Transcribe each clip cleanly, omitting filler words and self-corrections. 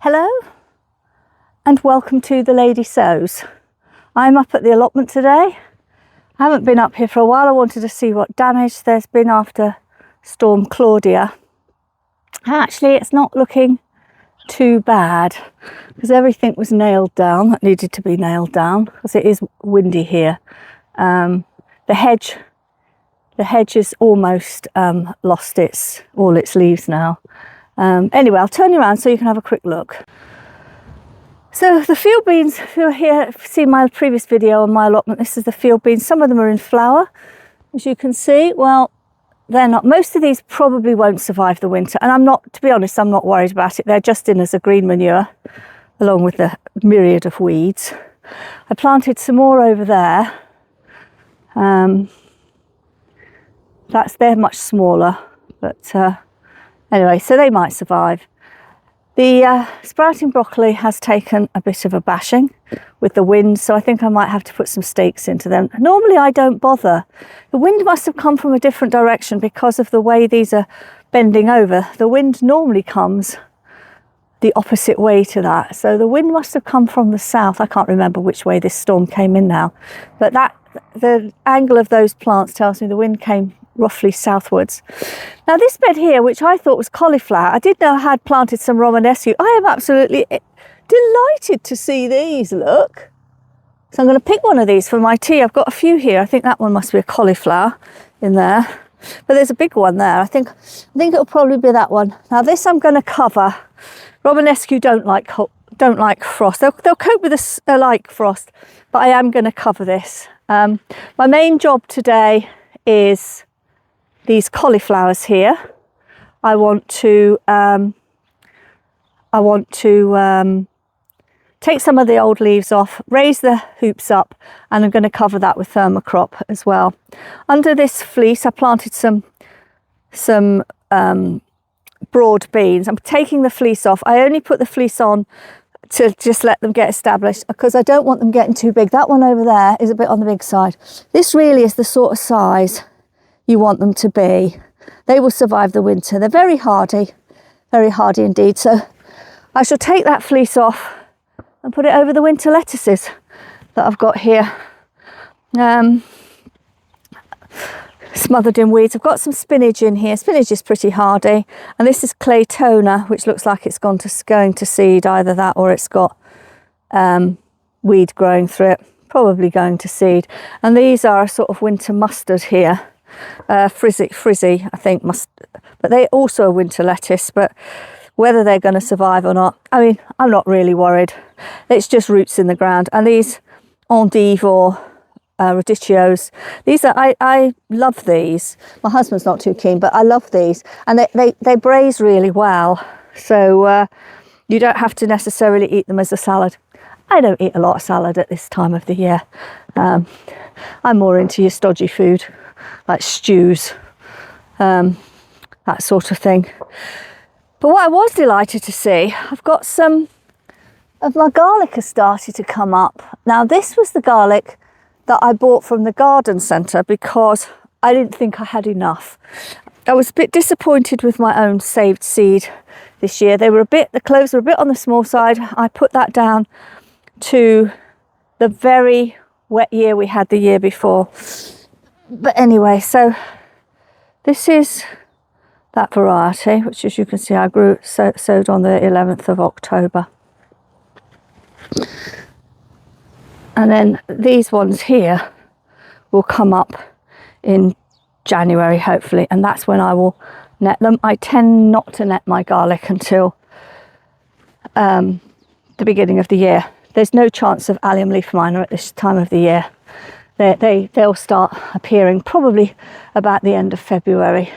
Hello and welcome to the Lady Sows. I'm up at the allotment today. I haven't been up here for a while. I wanted to see what damage there's been after Storm Claudia. Actually, it's not looking too bad because everything was nailed down that needed to be nailed down because it is windy here. The hedge has almost lost all its leaves now. Anyway, I'll turn you around so you can have a quick look. So the field beans, if you're here, seen my previous video on my allotment, this is the field beans. Some of them are in flower, as you can see. Well, they're not. Most of these probably won't survive the winter. And I'm not, to be honest, I'm not worried about it. They're just in as a green manure, along with the myriad of weeds. I planted some more over there. They're much smaller, but anyway, so they might survive. The sprouting broccoli has taken a bit of a bashing with the wind, so I think I might have to put some stakes into them. Normally I don't bother. The wind must have come from a different direction because of the way these are bending over. The wind normally comes the opposite way to that. So the wind must have come from the south. I can't remember which way this storm came in now, but the angle of those plants tells me the wind came roughly southwards. Now this bed here, which I thought was cauliflower, I did know I had planted some Romanesque. I am absolutely delighted to see these, look. So I'm going to pick one of these for my tea. I've got a few here. I think that one must be a cauliflower in there, but there's a big one there. I think it'll probably be that one. Now this I'm going to cover. Romanesque don't like frost. They'll cope with a light frost, but I am going to cover this. My main job today is these cauliflowers here. I want to take some of the old leaves off, raise the hoops up, and I'm going to cover that with thermocrop as well. Under this fleece, I planted some broad beans. I'm taking the fleece off. I only put the fleece on to just let them get established because I don't want them getting too big. That one over there is a bit on the big side. This really is the sort of size you want them to be. They will survive the winter. They're very hardy indeed. So I shall take that fleece off and put it over the winter lettuces that I've got here. Smothered in weeds. I've got some spinach in here. Spinach is pretty hardy. And this is claytona, which looks like it's going to seed, either that or it's got weed growing through it. Probably going to seed. And these are a sort of winter mustard here. Frizzy, I think, but they also a winter lettuce, but whether they're going to survive or not, I mean, I'm not really worried. It's just roots in the ground. And these endive or radicchios, these are, I love these. My husband's not too keen, but I love these, and they braise really well, so you don't have to necessarily eat them as a salad. I don't eat a lot of salad at this time of the year. I'm more into your stodgy food like stews, that sort of thing. But what I was delighted to see, I've got some of my garlic has started to come up. Now this was the garlic that I bought from the garden centre because I didn't think I had enough. I was a bit disappointed with my own saved seed this year. The cloves were a bit on the small side. I put that down to the very wet year we had the year before. But anyway, so this is that variety, which, as you can see, I sowed on the 11th of October. And then these ones here will come up in January, hopefully, and that's when I will net them. I tend not to net my garlic until the beginning of the year. There's no chance of allium leaf minor at this time of the year. They'll start appearing probably about the end of February.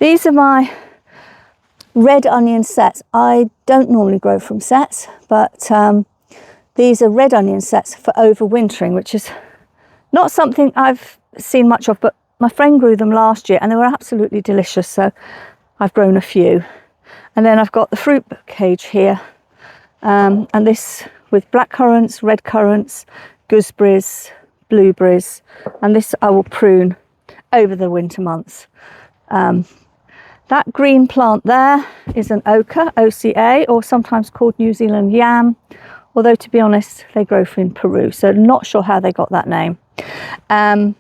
These are my red onion sets. I don't normally grow from sets, but these are red onion sets for overwintering, which is not something I've seen much of, but my friend grew them last year and they were absolutely delicious, so I've grown a few. And then I've got the fruit cage here, and this with black currants, red currants, gooseberries, blueberries, and this I will prune over the winter months. That green plant there is an ochre, OCA, or sometimes called New Zealand yam, although to be honest, they grow in Peru, so not sure how they got that name. I'm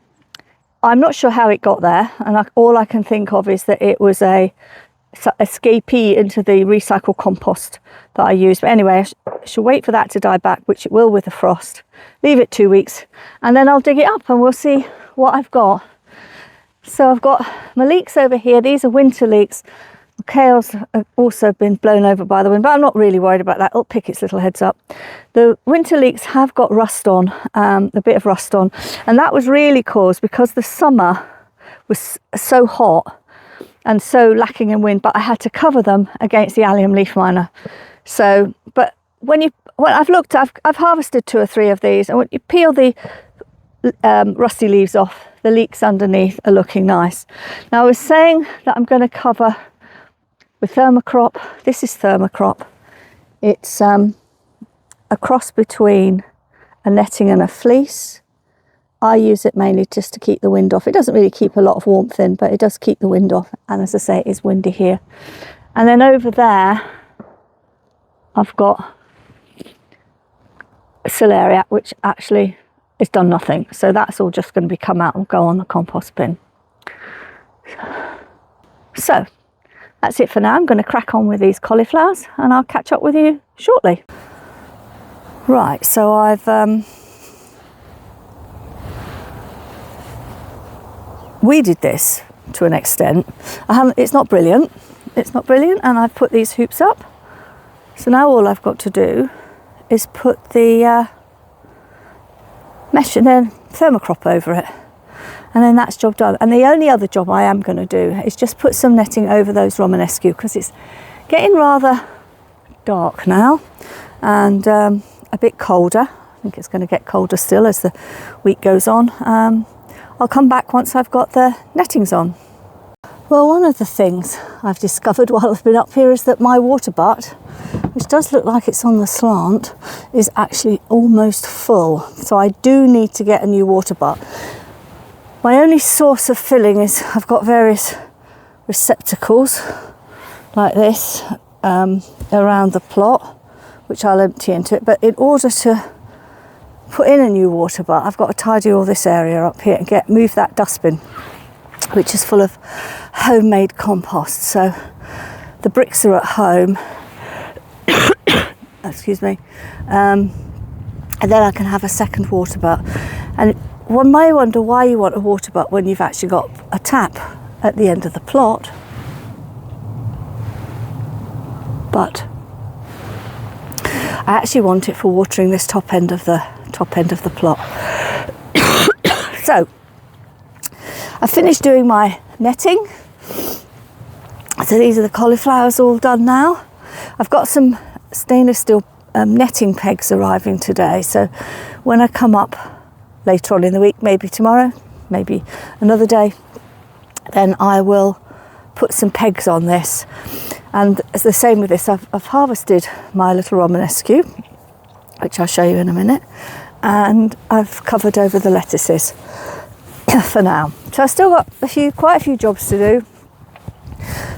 not sure how it got there, and all I can think of is that it was a escapee into the recycled compost that I used. But anyway, I should wait for that to die back, which it will with the frost. Leave it 2 weeks, and then I'll dig it up and we'll see what I've got. So I've got my leeks over here. These are winter leeks. The kales have also been blown over by the wind, but I'm not really worried about that. It'll pick its little heads up. The winter leeks have got rust on, a bit of rust on, and that was really caused because the summer was so hot and so lacking in wind, but I had to cover them against the allium leaf miner. So, but when I've looked, I've harvested 2 or 3 of these, and when you peel the rusty leaves off, the leeks underneath are looking nice. Now I was saying that I'm going to cover with thermocrop. This is thermocrop. It's a cross between a netting and a fleece. I use it mainly just to keep the wind off. It doesn't really keep a lot of warmth in, but it does keep the wind off. And as I say, it is windy here. And then over there, I've got celeriac, which actually has done nothing. So that's all just going to be come out and go on the compost bin. So that's it for now. I'm going to crack on with these cauliflowers and I'll catch up with you shortly. Right, so I've weeded this to an extent. It's not brilliant. It's not brilliant, and I've put these hoops up. So now all I've got to do is put the mesh and then thermocrop over it, and then that's job done. And the only other job I am going to do is just put some netting over those Romanesque, because it's getting rather dark now and a bit colder. I think it's going to get colder still as the week goes on. I'll come back once I've got the nettings on. Well, one of the things I've discovered while I've been up here is that my water butt, which does look like it's on the slant, is actually almost full. So I do need to get a new water butt. My only source of filling is I've got various receptacles like this around the plot, which I'll empty into it. But in order to put in a new water butt, I've got to tidy all this area up here and move that dustbin, which is full of homemade compost. So the bricks are at home. Excuse me. And then I can have a second water butt. And one may wonder why you want a water butt when you've actually got a tap at the end of the plot. But I actually want it for watering this top end of the plot. So I finished doing my netting. So these are the cauliflowers all done now. I've got some stainless steel netting pegs arriving today. So when I come up later on in the week, maybe tomorrow, maybe another day, then I will put some pegs on this. And it's the same with this. I've harvested my little Romanesque, which I'll show you in a minute, and I've covered over the lettuces for now. So I've still got quite a few jobs to do.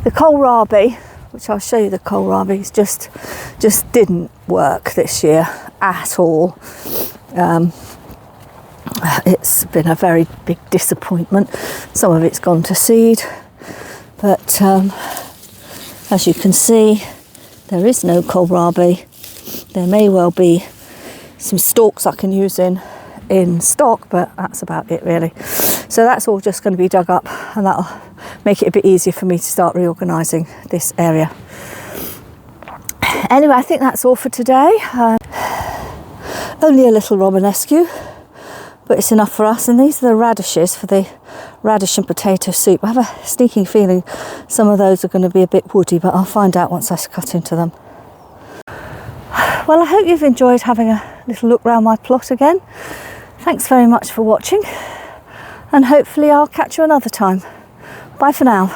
The kohlrabi, which I'll show you, the kohlrabi just didn't work this year at all. It's been a very big disappointment. Some of it's gone to seed, but as you can see, there is no kohlrabi. There may well be some stalks I can use in stock, but that's about it really. So that's all just going to be dug up, and that'll make it a bit easier for me to start reorganising this area. Anyway, I think that's all for today. Only a little Romanesque, but it's enough for us. And these are the radishes for the radish and potato soup. I have a sneaking feeling some of those are going to be a bit woody, but I'll find out once I cut into them. Well, I hope you've enjoyed having a little look round my plot again. Thanks very much for watching, and hopefully I'll catch you another time. Bye for now.